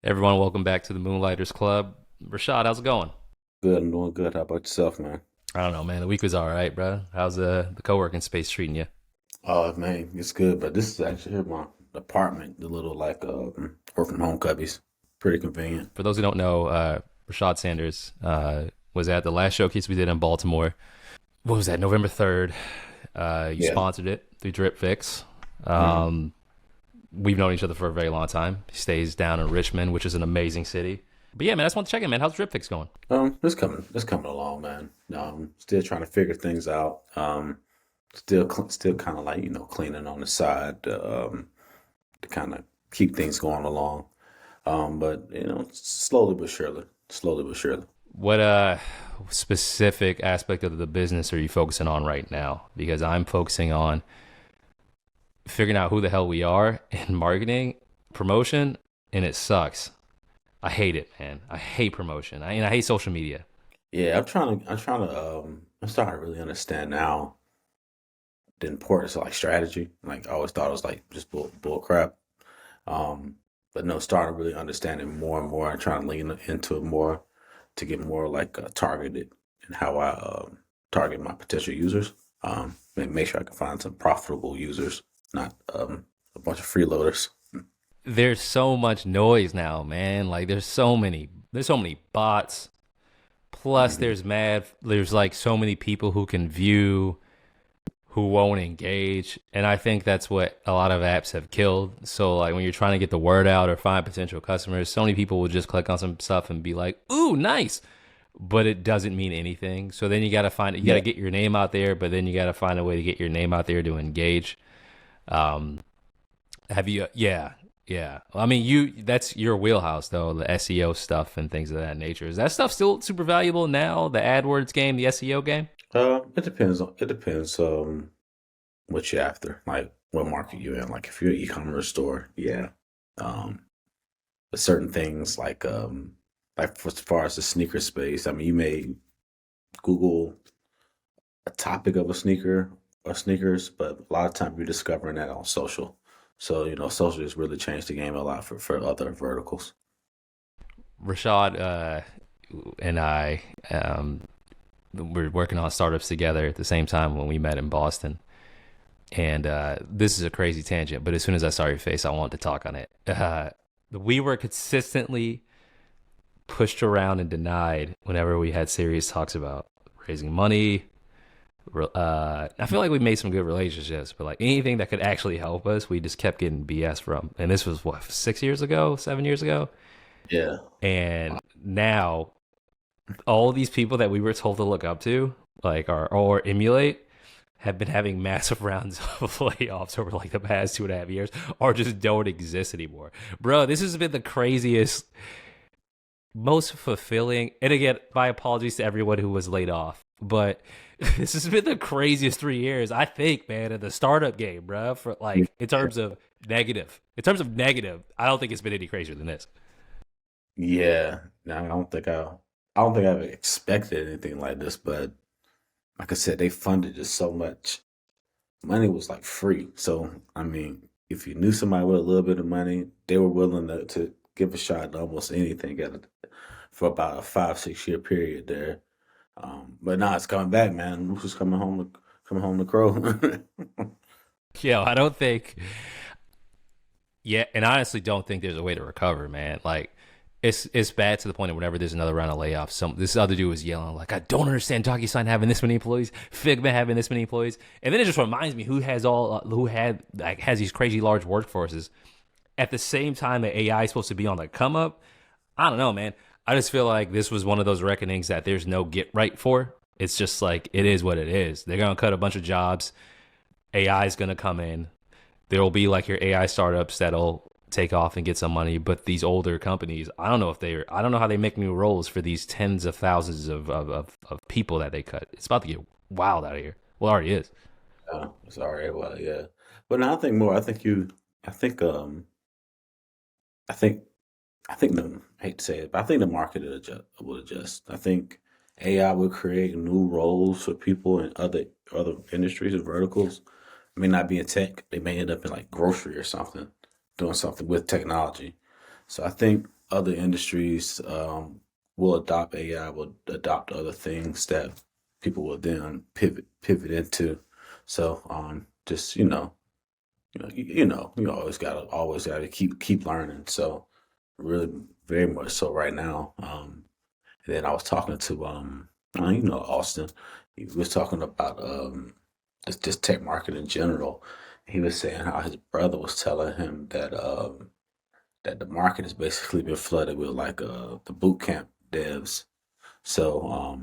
Everyone, welcome back to the Moonlighters Club. Rashad, how's it going? Good, I'm doing good. How about yourself, man? I don't know, man. The week was all right, bro. How's the co-working space treating you? Oh man, it's good. But this is actually my apartment, the little like work from home cubbies. Pretty convenient. For those who don't know, Rashad Sanders was at the last showcase we did in Baltimore. What was that? November 3rd. You Yeah. sponsored it through DripFixx. hmm Um, we've known each other for a very long time. He stays down in Richmond, which is an amazing city. But yeah, man, I just want to check in, man. How's DripFixx going? it's coming along, man. Still trying to figure things out. Still kind of like cleaning on the side to kind of keep things going along. But slowly but surely. What specific aspect of the business are you focusing on right now? Because I'm focusing on figuring out who the hell we are in marketing, promotion, and it sucks. I hate it, man. I hate promotion. I hate social media. Yeah, I'm starting to really understand now the importance of like strategy. Like I always thought it was like just bull crap. Um, but no, starting to really understand it more and more and trying to lean into it more to get more like targeted in how I target my potential users. And make sure I can find some profitable users, not a bunch of freeloaders. There's so much noise now, man. Like there's so many bots. Plus hmm there's like so many people who can view who won't engage. And I think that's what a lot of apps have killed. So like when you're trying to get the word out or find potential customers, so many people will just click on some stuff and be like, "Ooh, nice." But it doesn't mean anything. So then you got to Yeah, get your name out there, but then you got to find a way to get your name out there to engage. Um have you yeah, yeah. I mean, that's your wheelhouse though, the SEO stuff and things of that nature. Is that stuff still super valuable now, the AdWords game, the SEO game? it depends what you're after, like what market you're in. Like if you're an e-commerce store, yeah. Um, but certain things like as far as the sneaker space, I mean, you may Google a topic of a sneaker or sneakers, but a lot of time you're discovering that on social. So, social has really changed the game a lot for other verticals. Rashad and I were working on startups together at the same time when we met in Boston. And this is a crazy tangent, but as soon as I saw your face, I wanted to talk on it. We were consistently pushed around and denied whenever we had serious talks about raising money. I feel like we made some good relationships, but like anything that could actually help us, we just kept getting BS from. And this was what, 6 years ago, 7 years ago? Yeah. And now all these people that we were told to look up to, like or emulate, have been having massive rounds of layoffs over like the past 2.5 years, or just don't exist anymore. Bro, this has been the craziest, most fulfilling. And again, my apologies to everyone who was laid off, but this has been the craziest 3 years, I think, man, in the startup game, bro. For like in terms of negative, I don't think it's been any crazier than this. Yeah. No, I don't think I've expected anything like this, but like I said, they funded it so much. Money was like free. So, I mean, if you knew somebody with a little bit of money, they were willing to give a shot at almost anything for about a 5, 6 year period there. But now it's coming back, man. Who's coming home to crow? Yeah, I don't think. Yeah, and I honestly don't think there's a way to recover, man. Like, it's bad to the point of whenever there's another round of layoffs, this other dude was yelling like, "I don't understand DocuSign having this many employees, Figma having this many employees," and then it just reminds me who has these crazy large workforces at the same time that AI is supposed to be on the come up. I don't know, man. I just feel like this was one of those reckonings that there's no get right for. It's just like it is what it is. They're gonna cut a bunch of jobs. AI is gonna come in. There will be like your AI startups that'll take off and get some money, but these older companies, I don't know how they make new roles for these tens of thousands of people that they cut. It's about to get wild out of here. Well, it already is. Sorry, well, yeah. But now I think more. I think, I think, I think I hate to say it, but I think the market will adjust. I think AI will create new roles for people in other industries and verticals. May not be in tech. They may end up in like grocery or something, doing something with technology. So I think. other industries will adopt AI, will adopt other things that people will then pivot into. So just you always gotta keep learning. So really, very much so right now. And then I was talking to Austin. He was talking about just tech market in general. He was saying how his brother was telling him that the market has basically been flooded with like the boot camp devs. So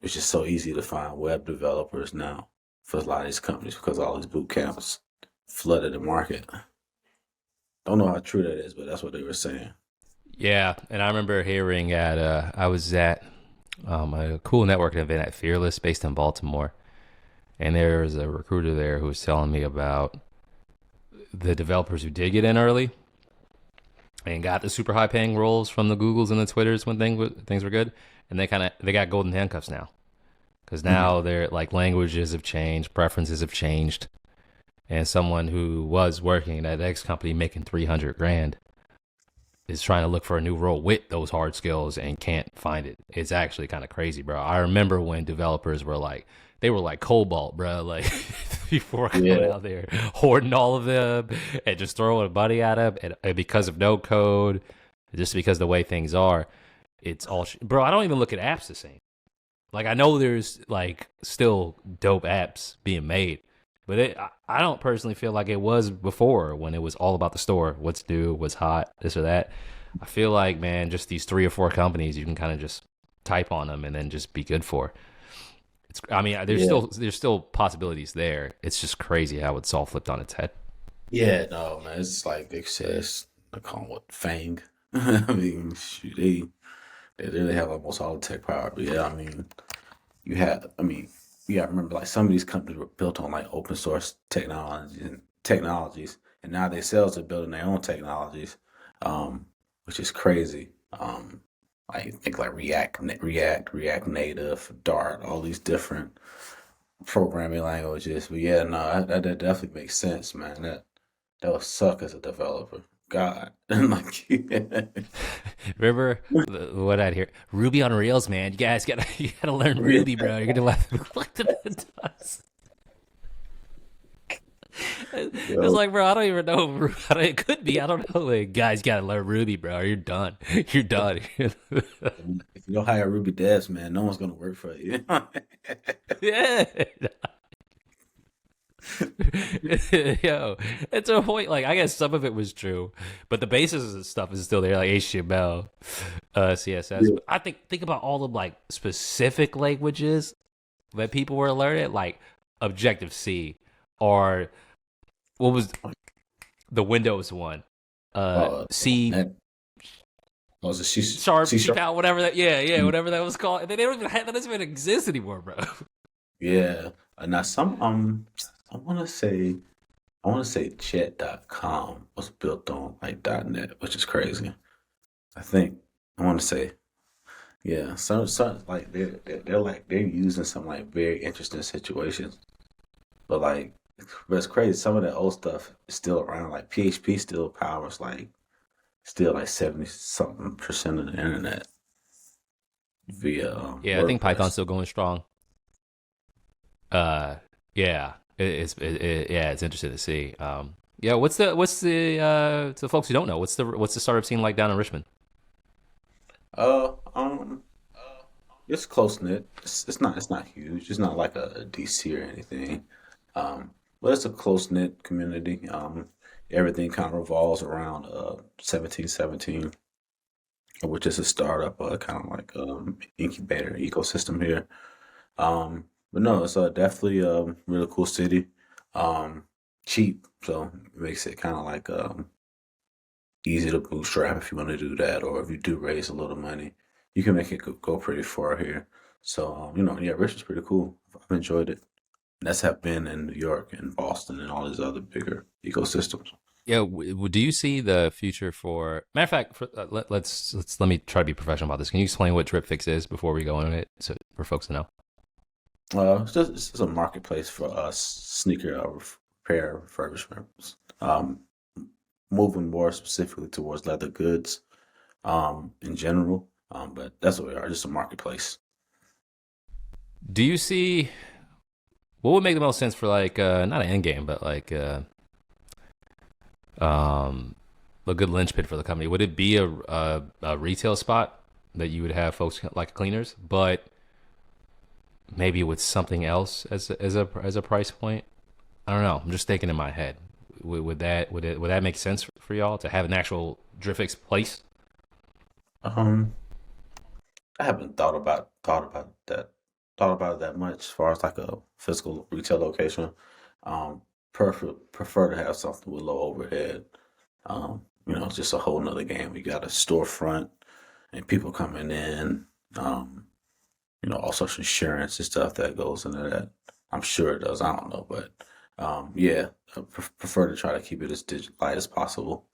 it's just so easy to find web developers now for a lot of these companies because all these boot camps flooded the market. Don't know how true that is, but that's what they were saying. Yeah, and I remember hearing at I was at a cool networking event at Fearless, based in Baltimore, and there was a recruiter there who was telling me about the developers who did get in early and got the super high paying roles from the Googles and the Twitters when things were good, and they got golden handcuffs now because Mhm. now their like languages have changed, preferences have changed, and someone who was working at X company making 300 grand is trying to look for a new role with those hard skills and can't find it. It's actually kind of crazy, bro. I remember when developers were like, they were like cobalt, bro. Like before going Yeah, out there hoarding all of them and just throwing a buddy at them, and because of no code, just because of the way things are, it's all bro. I don't even look at apps the same. Like I know there's like still dope apps being made, but I don't personally feel like it was before when it was all about the store, what's new, what's hot, this or that. I feel like man, just these three or four companies you can kind of just type on them and then just be good for. It's I mean yeah, there's still possibilities there. It's just crazy how it's all flipped on its head. yeah. No, man, it's like they says, I call them what Fang. I mean, shoot, they really have almost all the tech power. But yeah, I mean, I mean, you got to remember, like some of these companies were built on like open source technologies, and now they themselves are building their own technologies, which is crazy. I think like React Native, Dart, all these different programming languages. But yeah, no, that definitely makes sense, man. That would suck as a developer. God, like, Remember what I'd hear? Ruby on Rails, man. You guys gotta you gotta learn Ruby, bro. You're gonna laugh. What the does? It's yo, like, bro, I don't even know. It could be. I don't know. Like, guys, gotta learn Ruby, bro. You're done. You're done. if you don't hire Ruby devs, man, no one's gonna work for you. Yeah. Yo, it's a point. Like, I guess some of it was true, but the basis of stuff is still there, like HTML, CSS. Yeah. But I think about all the like specific languages that people were learning, like Objective C, or what was the Windows one, C That was a sharp, C C sharp. power, whatever that. Yeah, yeah, whatever that was called. And they don't even have, that doesn't even exist anymore, bro. Yeah. Now some I wanna say Chat.com was built on like .NET, which is crazy. I think I wanna say yeah, some like they're using some like very interesting situations. But it's crazy. Some of that old stuff is still around. Like PHP still powers like still like 70 something percent of the internet via Yeah, I think Python's WordPress. still going strong. Uh, yeah, yeah, it's interesting to see. Yeah, to the folks who don't know, what's the startup scene like down in Richmond? Uh, um, it's close knit. It's not huge. It's not like a DC or anything. But it's a close knit community. Everything kind of revolves around 1717, which is a startup, kind of like incubator ecosystem here. But no, it's definitely a really cool city. Um, cheap, so it makes it kind of like easy to bootstrap if you want to do that, or if you do raise a little money, you can make it go pretty far here. So, yeah, Richmond's pretty cool. I've enjoyed it. That's have been in New York and Boston and all these other bigger ecosystems. Yeah, do you see the future for? Matter of fact, let me try to be professional about this. Can you explain what DripFixx is before we go into it, so for folks to know? It's just a marketplace for us sneaker repair refurbishments. Moving more specifically towards leather goods. in general. But that's what we are, just a marketplace. Do you see what would make the most sense for like not an end game, but like um a good linchpin for the company? Would it be a retail spot that you would have folks like cleaners, but maybe with something else as a price point? I don't know. I'm just thinking in my head. Would that make sense for y'all to have an actual DripFixx place? Um, I haven't thought about it that much as far as like a physical retail location. Prefer to have something with low overhead. It's just a whole nother game. You got a storefront and people coming in. Um, all sorts of insurance and stuff that goes into that. I'm sure it does. I don't know, but yeah, I prefer to try to keep it as digital light as possible.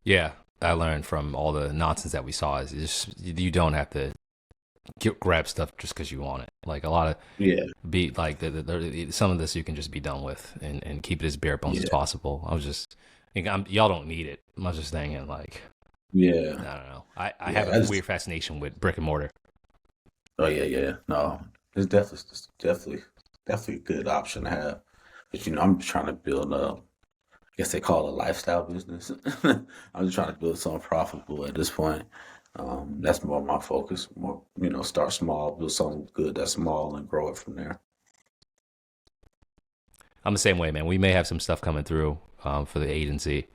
Yeah, I learned from all the nonsense that we saw is just you don't have to grab stuff just because you want it. Like a lot of Yeah, be like some of this you can just be done with and keep it as bare bones as yeah, possible. I was just y'all don't need it. I was just thinking like I yeah, don't know. I have yeah. a weird fascination with brick and mortar. Oh yeah, yeah. No, it's definitely a good option to have. But I'm just trying to build a, I guess they call it a lifestyle business. I'm just trying to build something profitable at this point. That's more my focus. More, start small, build something good that's small, and grow it from there. I'm the same way, man. We may have some stuff coming through for the agency.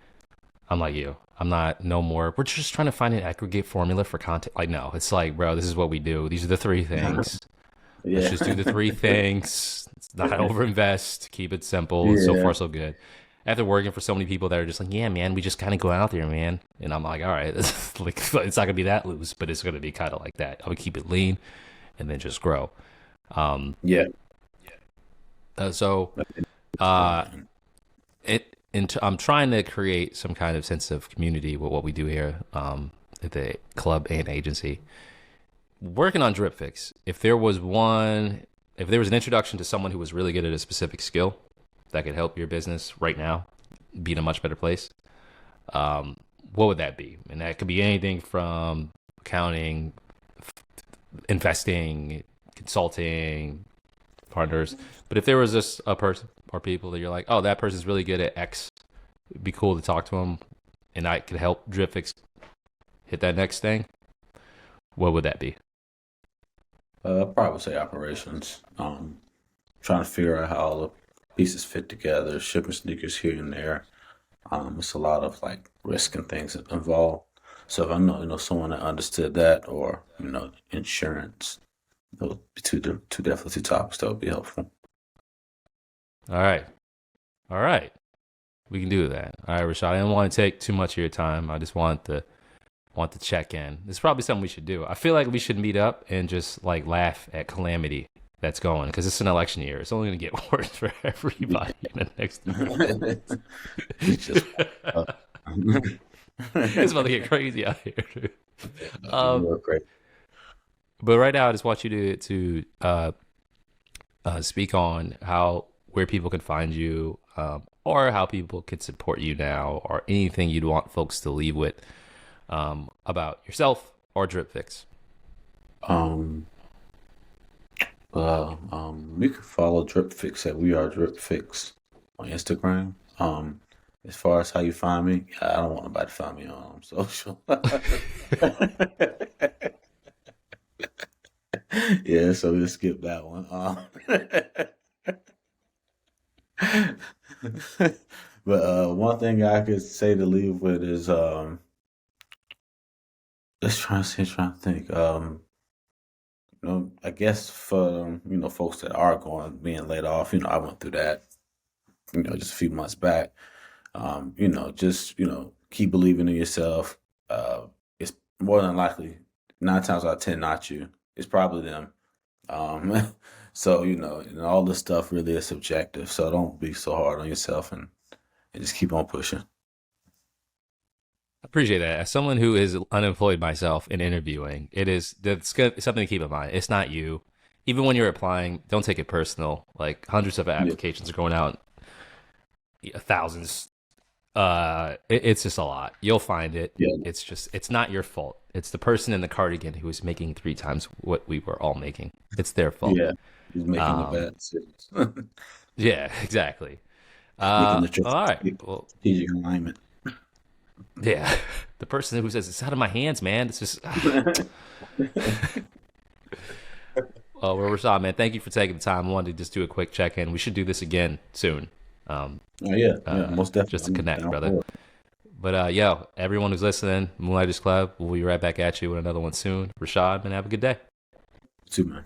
I'm like you. I'm not no more. We're just trying to find an aggregate formula for content. Like no, it's like, bro, this is what we do. These are the three things. Let's Yeah, just do the three things. It's not overinvest. Keep it simple. So yeah, far, so good. After working for so many people that are just like, yeah, man, we just kind of go out there, man. And I'm like, all right, like it's not gonna be that loose, but it's gonna be kind of like that. I would keep it lean and then just grow. Um, yeah. so It's cool, uh, man. I'm trying to create some kind of sense of community with what we do here at the club and agency. Working on DripFixx, if there was an introduction to someone who was really good at a specific skill that could help your business right now be in a much better place, um, what would that be? And that could be anything from accounting, investing, consulting, partners. But if there was just a person or people that you're like, oh, that person's really good at X, it'd be cool to talk to them, and I could help DripFixx hit that next thing. What would that be? I'd probably say operations. Trying to figure out how all the pieces fit together, shipping sneakers here and there. It's a lot of like risk and things involved. So if I know, someone that understood that, or insurance, those would be two definitely two topics that would be helpful. All right, all right, we can do that. All right, Rashad. I didn't want to take too much of your time. I just want to check in. This is probably something we should do. I feel like we should meet up and just like laugh at calamity that's going because it's an election year. It's only going to get worse for everybody in the next. It's just It's about to get crazy out here. Dude. Um, real great. but right now, I just want you to speak on how where people can find you, or how people can support you now, or anything you'd want folks to leave with about yourself or DripFixx. Um, you can follow DripFix at We Are DripFix on Instagram. As far as how you find me, I don't want nobody to find me on social. Yeah, so we'll skip that one. But one thing I could say to leave with is let's try to think. I guess for folks that are going being laid off, I went through that, just a few months back. Just keep believing in yourself. It's more than likely 9 times out of 10 not you. It's probably them. Um, so and all this stuff really is subjective. So don't be so hard on yourself and just keep on pushing. Appreciate that. As someone who is unemployed myself in interviewing, that's something to keep in mind. It's not you. Even when you're applying, don't take it personal. Like hundreds of Yeah, applications are going out, thousands. It's just a lot. You'll find it. Yeah, It's just, it's not your fault. It's the person in the cardigan who is making 3 times what we were all making. It's their fault. yeah. He's making the Um, bad decisions, yeah, exactly. making the All right. Well, strategic alignment. yeah. The person who says it's out of my hands, man. It's just, well, Rashad, man, thank you for taking the time. I wanted to just do a quick check in. We should do this again soon. Oh yeah, yeah, most Just definitely. to I'm connect, down brother. for it. But yo, everyone who's listening, Moonlighters Club, we'll be right back at you with another one soon. Rashad, man, have a good day. Too, man.